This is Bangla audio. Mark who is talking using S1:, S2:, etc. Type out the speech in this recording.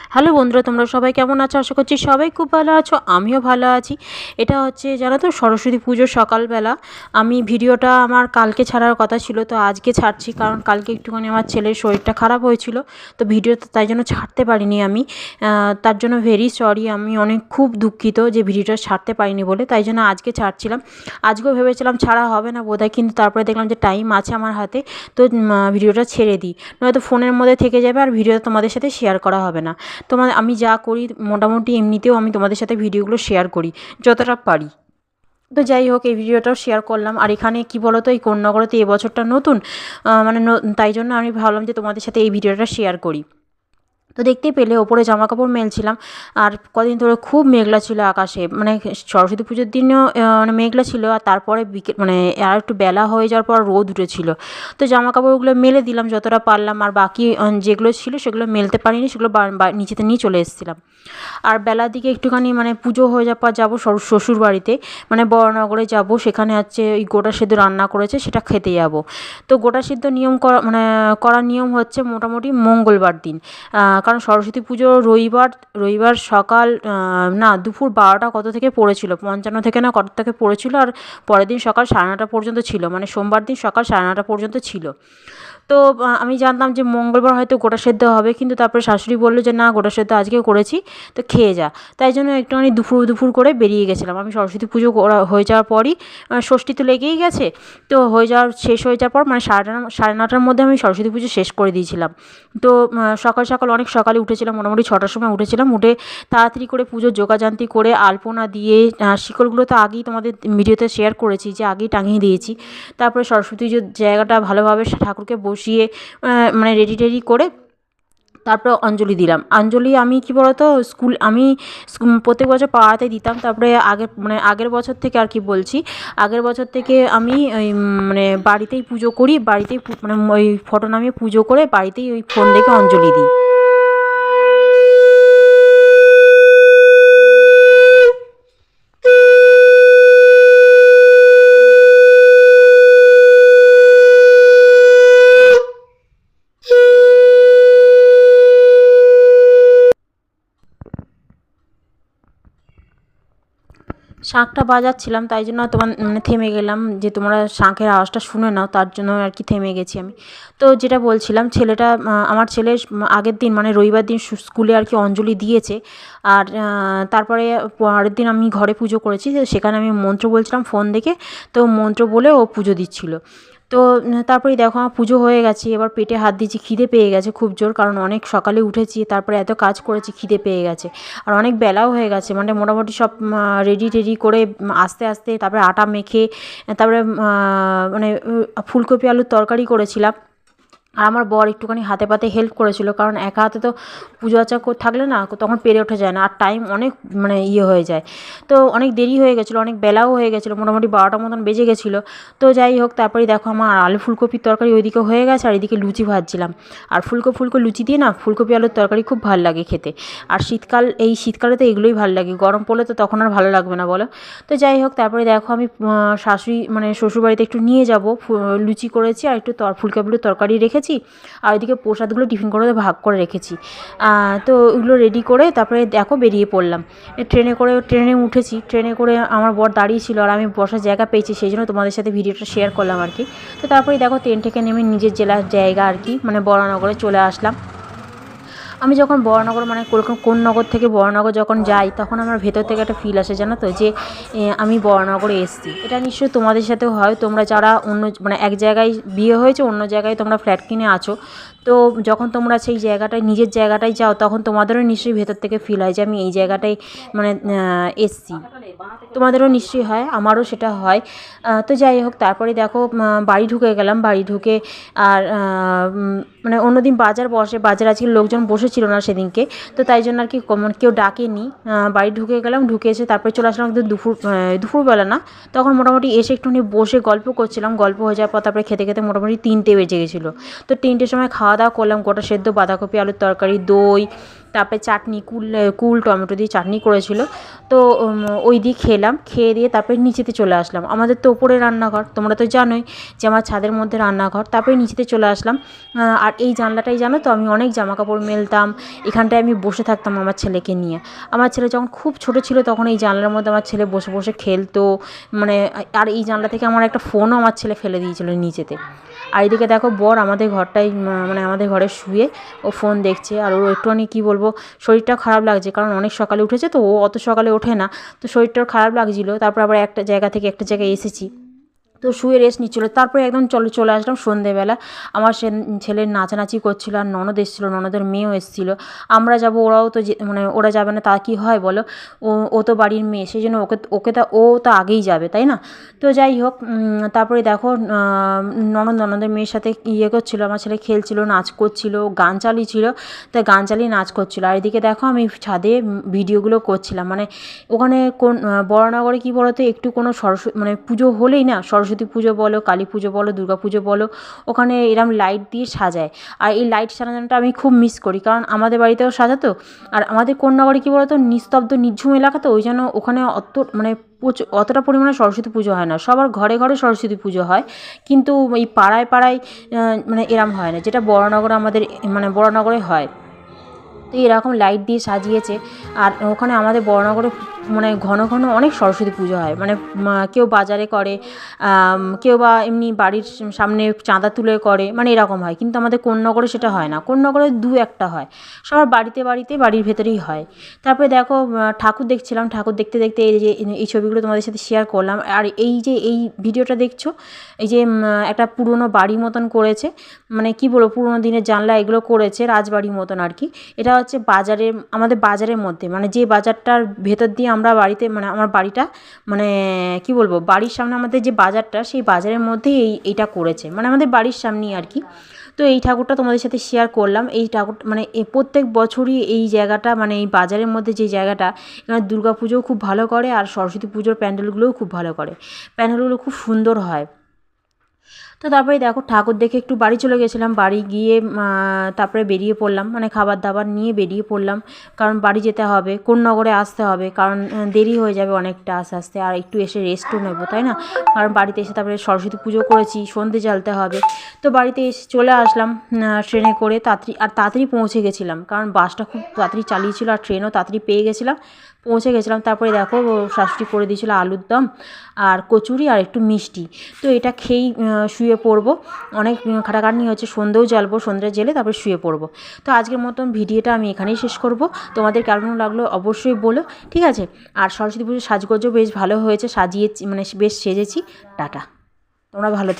S1: হ্যালো বন্ধুরা, তোমরা সবাই কেমন আছো? আশা করছি সবাই খুব ভালো আছো, আমিও ভালো আছি। এটা হচ্ছে জানো তো সরস্বতী পুজোর সকালবেলা। আমি ভিডিওটা আমার কালকে ছাড়ার কথা ছিল, তো আজকে ছাড়ছি, কারণ কালকে একটুখানি আমার ছেলের শরীরটা খারাপ হয়েছিল, তো ভিডিওটা তাই জন্য ছাড়তে পারিনি আমি। তার জন্য ভেরি সরি, আমি অনেক খুব দুঃখিত যে ভিডিওটা ছাড়তে পারিনি বলে, তাই জন্য আজকে ছাড়ছিলাম। আজকেও ভেবেছিলাম ছাড়া হবে না বোধহয়, কিন্তু তারপরে দেখলাম যে টাইম আছে আমার হাতে, তো ভিডিওটা ছেড়ে দিই, নয়তো ফোনের মধ্যে থেকে যাবে আর ভিডিওটা তোমাদের সাথে শেয়ার করা হবে না। আমি যা করি মোটামুটি এমনিতেও আমি তোমাদের সাথে ভিডিওগুলো শেয়ার করি যতটা পারি। তো যাই হোক, এই ভিডিওটাও শেয়ার করলাম। আর এখানে কি বলো তো, এই কোন্নগরতে এবছরটা নতুন, তাই জন্য আমি ভাবলাম যে তোমাদের সাথে এই ভিডিওটা শেয়ার করি। তো দেখতেই পেলে ওপরে জামাকাপড় মেলছিলাম, আর কদিন ধরে খুব মেঘলা ছিল আকাশে, মানে সরস্বতী পুজোর দিনও মানে মেঘলা ছিল, আর তারপরে বিকেল মানে আর একটু বেলা হয়ে যাওয়ার পর রোদ উঠেছিল। তো জামাকাপড়গুলো মেলে দিলাম যতটা পারলাম, আর বাকি যেগুলো ছিল সেগুলো মেলতে পারিনি, সেগুলো নিচেতে নিয়ে চলে এসেছিলাম। আর বেলার দিকে একটুখানি মানে পুজো হয়ে যাওয়ার পর যাবো শ্বশুর বাড়িতে, মানে বড়নগরে যাব, সেখানে হচ্ছে ওই গোটা সেদ্ধ রান্না করেছে সেটা খেতে যাব। তো গোটা সেদ্ধ নিয়ম করার নিয়ম হচ্ছে মোটামুটি মঙ্গলবার দিন, কারণ সরস্বতী পুজো রবিবার সকাল না দুপুর 12টা কত থেকে পড়েছিল, 55 থেকে না কত থেকে পড়েছিল, আর পরের দিন সকাল 9:30 পর্যন্ত ছিল, মানে সোমবার দিন সকাল 9:30 পর্যন্ত ছিল। তো আমি জানতাম যে মঙ্গলবার হয়তো গোটা সেদ্ধ হবে, কিন্তু তারপরে শাশুড়ি বললো যে না, গোটা সেদ্ধ আজকেও করেছি, তো খেয়ে যা। তাই জন্য একটুখানি দুপুর করে বেরিয়ে গেছিলাম। আমি সরস্বতী পুজো হয়ে যাওয়ার পরই, ষষ্ঠী তো লেগেই গেছে, তো শেষ হয়ে যাওয়ার পর মানে 9:30 মধ্যে আমি সরস্বতী পুজো শেষ করে দিয়েছিলাম। তো সকাল অনেক সকালে উঠেছিলাম, মোটামুটি 6টার সময় উঠেছিলাম, উঠে তাড়াতাড়ি করে পুজোর জোগাড়যন্ত্র করে আলপনা দিয়ে, শিকলগুলো তো আগেই তোমাদের ভিডিওতে শেয়ার করেছি যে আগেই টাঙিয়ে দিয়েছি। তারপরে সরস্বতী পুজোর জায়গাটা ভালোভাবে ঠাকুরকে বসিয়ে মানে রেডি করে তারপরে অঞ্জলি দিলাম। অঞ্জলি আমি কী বলতো, আমি প্রত্যেক বছর পাড়াতে দিতাম, তারপরে আগের বছর থেকে আর কি বলছি, আগের বছর থেকে আমি ওই মানে বাড়িতেই পুজো করি, বাড়িতেই মানে ওই ফটো নামিয়ে পুজো করে বাড়িতেই ওই ফোন দেখে অঞ্জলি দিই। শাঁখটা বাজাচ্ছিলাম, তাই জন্য তোমার মানে থেমে গেলাম, যে তোমরা শাঁখের আওয়াজটা শুনে নাও, তার জন্য আর কি থেমে গেছি আমি। তো যেটা বলছিলাম, আমার ছেলে আগের দিন মানে রবিবার দিন স্কুলে আর কি অঞ্জলি দিয়েছে, আর তারপরে পরের দিন আমি ঘরে পুজো করেছি, সেখানে আমি মন্ত্র বলছিলাম ফোন দেখে, তো মন্ত্র বলে ও পুজো দিচ্ছিল। তো তারপরেই দেখো আমার পুজো হয়ে গেছে, এবার পেটে হাত দিয়েছি, খিদে পেয়ে গেছে খুব জোর, কারণ অনেক সকালে উঠেছি, তারপরে এত কাজ করেছি, খিদে পেয়ে গেছে, আর অনেক বেলাও হয়ে গেছে, মানে মোটামুটি সব রেডি করে আস্তে তারপরে আটা মেখে, তারপরে মানে ফুলকপি আলুর তরকারি করেছিলাম। আর আমার বর একটুখানি হাতে পাতে হেল্প করেছিল, কারণ একা হাতে তো পুজো আচ্চা থাকলে না তখন পেরে ওঠা যায় না, আর টাইম অনেক মানে হয়ে যায়। তো অনেক দেরি হয়ে গেছিলো, অনেক বেলাও হয়ে গেছিলো, মোটামুটি 12টার মতন বেজে গেছিলো। তো যাই হোক, তারপরে দেখো আমার আলু ফুলকপির তরকারি ওইদিকে হয়ে গেছে, আর এদিকে লুচি ভাজছিলাম। আর ফুলকো লুচি দিয়ে না ফুলকপি আলুর তরকারি খুব ভালো লাগে খেতে। আর শীতকালে তো এগুলোই ভালো লাগে, গরম পড়লে তো তখন আর ভালো লাগবে না বলো। তো যাই হোক, তারপরে দেখো আমি শাশুড়ি মানে শ্বশুরবাড়িতে একটু নিয়ে যাব, লুচি করেছি আর একটু ফুলকপির তরকারি রেখেছি, আর ওইদিকে প্রসাদগুলো টিফিন করে ভাগ করে রেখেছি। তো ওইগুলো রেডি করে তারপরে দেখো বেরিয়ে পড়লাম। ট্রেনে উঠেছি, ট্রেনে করে আমার বর দাঁড়িয়ে ছিল, আর আমি বসার জায়গা পেয়েছি, সেই জন্য তোমাদের সাথে ভিডিওটা শেয়ার করলাম আর কি। তো তারপরে দেখো ট্রেন থেকে নেমে নিজের জেলার জায়গা আর কি, মানে বরানগরে চলে আসলাম। আমি যখন বরানগর মানে কোন নগর থেকে বরানগর যখন যাই, তখন আমার ভেতর থেকে একটা ফিল আসে, জানো তো, যে আমি বরানগরে এসেছি। এটা নিশ্চয়ই তোমাদের সাথেও হয়, তোমরা যারা অন্য মানে এক জায়গায় বিয়ে হয়েছে, অন্য জায়গায় তোমরা ফ্ল্যাট কিনে আছো, তো যখন তোমরা সেই জায়গাটায় নিজের জায়গাটায় যাও, তখন তোমাদেরও নিশ্চয়ই ভেতর থেকে ফিল হয় যে আমি এই জায়গাটায় মানে এসেছি। তোমাদেরও নিশ্চয়ই হয়, আমারও সেটা হয়। তো যাই হোক, তারপরে দেখো বাড়ি ঢুকে গেলাম, বাড়ি ঢুকে আর মানে অন্যদিন বাজার আজকে লোকজন বসেছিল না সেদিনকে, তো তাই জন্য আর কি কেউ ডাকেনি। বাড়ি ঢুকে গেলাম, ঢুকে এসে তারপরে চলে আসলাম একদম দুপুরবেলা না, তখন মোটামুটি এসে একটুখানি বসে গল্প করছিলাম, গল্প হয়ে যাওয়ার পর তারপরে খেতে মোটামুটি 3টে বেজে গেছিলো। তো 3টের সময় খাওয়া দাওয়া করলাম, গোটা সেদ্ধ বাঁধাকপি আলুর তরকারি, দই, তারপরে চাটনি কুল টমেটো দিয়ে চাটনি করেছিল। তো ওই দিয়ে খেলাম, খেয়ে দিয়ে তারপরে নিচেতে চলে আসলাম। আমাদের তো ওপরে রান্নাঘর, তোমরা তো জানোই যে আমার ছাদের মধ্যে রান্নাঘর। তারপরে নিচেতে চলে আসলাম। আর এই জানলাটাই জানো তো আমি অনেক জামাকাপড় মেলতাম, এখানটায় আমি বসে থাকতাম আমার ছেলেকে নিয়ে। আমার ছেলে যখন খুব ছোটো ছিল তখন এই জানলার মধ্যে আমার ছেলে বসে বসে খেলতো, মানে আর এই জানলা থেকে আমার একটা ফোনও আমার ছেলে ফেলে দিয়েছিল নিচেতে। আর এদিকে দেখো বর আমাদের ঘরটাই মানে আমাদের ঘরে শুয়ে ও ফোন দেখছে। আর ও একটুখানি কী বলবো, শরীরটাও খারাপ লাগছে, কারণ অনেক সকালে উঠেছে তো, ও অত সকালে ওঠে না, তো শরীরটাও খারাপ লাগছিলো। তারপর আবার একটা জায়গা থেকে একটা জায়গায় এসেছি, তো শুয়ে রেস্ট নিচ্ছিলো। তারপরে একদম চলে আসলাম সন্ধেবেলা। আমার ছেলের নাচানাচি করছিলো, আর ননদ এসেছিলো, ননদের মেয়েও এসেছিলো। আমরা যাব, ওরাও তো মানে ওরা যাবে না তা কি হয় বলো, ও তো বাড়ির মেয়ে, সেই জন্য ও তো আগেই যাবে, তাই না? তো যাই হোক, তারপরে দেখো ননদের মেয়ের সাথে ইয়ে করছিলো, আমার ছেলে খেলছিলো, নাচ করছিলো, গান চালিয়েছিল, তাই গান চালিয়ে নাচ করছিলো। আর এদিকে দেখো আমি ছাদে ভিডিওগুলো করছিলাম। মানে ওখানে বড়নগরে কী বলো তো, একটু কোনো মানে পুজো হলেই না, সরস্বতী পুজো বলো, কালী পুজো বলো, দুর্গা পুজো বলো, ওখানে এরম লাইট দিয়ে সাজায়। আর এই লাইট সাজানোটা আমি খুব মিস করি, কারণ আমাদের বাড়িতেও সাজাতো। আর আমাদের কোন্নগরে কী বলো তো, নিস্তব্ধ নিঝুম এলাকা, তো ওই জন্য ওখানে মানে অতটা পরিমাণে সরস্বতী পুজো হয় না। সবার ঘরে ঘরে সরস্বতী পুজো হয়, কিন্তু এই পাড়ায় পাড়ায় মানে এরম হয় না, যেটা বড়নগরে আমাদের মানে বড়নগরে হয়। তো এরকম লাইট দিয়ে সাজিয়েছে। আর ওখানে আমাদের বড়নগরে মানে ঘন ঘন অনেক সরস্বতী পুজো হয়। মানে কেউ বাজারে করে, কেউ বা এমনি বাড়ির সামনে চাঁদা তুলে করে, মানে এরকম হয়। কিন্তু আমাদের কোন্নগরে সেটা হয় না, কোন্নগরে দু একটা হয়, সবার বাড়িতে বাড়িতে বাড়ির ভেতরেই হয়। তারপরে দেখো ঠাকুর দেখছিলাম, ঠাকুর দেখতে দেখতে এই যে এই ছবিগুলো তোমাদের সাথে শেয়ার করলাম। আর এই যে এই ভিডিওটা দেখছো, এই যে একটা পুরনো বাড়ি মতন করেছে, মানে কি বলবো, পুরনো দিনের জানলা এগুলো করেছে, রাজবাড়ির মতন আর কি। এটা হচ্ছে আমাদের বাজারের মধ্যে, মানে যে বাজারটার ভেতর দিয়ে আমরা বাড়িতে, মানে আমার বাড়িটা, মানে কি বলবো, বাড়ির সামনে আমাদের যে বাজারটা, সেই বাজারের মধ্যেই এইটা করেছে, মানে আমাদের বাড়ির সামনেই আর কি। তো এই ঠাকুরটা তোমাদের সাথে শেয়ার করলাম। এই ঠাকুর মানে প্রত্যেক বছরই এই জায়গাটা, মানে এই বাজারের মধ্যে যে জায়গাটা, এখানে দুর্গা পুজোও খুব ভালো করে, আর সরস্বতী পুজোর প্যান্ডেলগুলোও খুব ভালো করে, প্যান্ডেলগুলো খুব সুন্দর হয়। তো তারপরে দেখো ঠাকুর দেখে একটু বাড়ি চলে গেছিলাম, বাড়ি গিয়ে তারপরে বেরিয়ে পড়লাম, মানে খাবার দাবার নিয়ে বেরিয়ে পড়লাম, কারণ বাড়ি যেতে হবে, কোন্নগরে আসতে হবে, কারণ দেরি হয়ে যাবে অনেকটা আস্তে আস্তে, আর একটু এসে রেস্টও নেবো, তাই না? কারণ বাড়িতে এসে তারপরে সরস্বতী পুজো করেছি, সন্ধে জ্বালতে হবে। তো বাড়িতে এসে চলে আসলাম ট্রেনে করে, তাড়াতাড়ি পৌঁছে গেছিলাম, কারণ বাসটা খুব তাড়াতাড়ি চালিয়েছিল, আর ট্রেনও তাড়াতাড়ি পেয়ে গেছিলাম, পৌঁছে গেছিলাম। তারপরে দেখো শাশুড়ি করে দিয়েছিলো আলুর দম আর কচুরি আর একটু মিষ্টি। তো এটা খেয়েই শুয়ে পড়বো, অনেক খাটাখাটনি হচ্ছে, সন্ধেও জ্বালবো, সন্ধ্যে জেলে তারপরে শুয়ে পড়বো। তো আজকের মতন ভিডিওটা আমি এখানেই শেষ করব। তোমাদের কেমন লাগলো অবশ্যই বলো, ঠিক আছে? আর সরস্বতী পুজোর সাজগোজও বেশ ভালো হয়েছে, সাজিয়েছি, মানে বেশ সেজেছি। টাটা, তোমরা ভালো থেকো।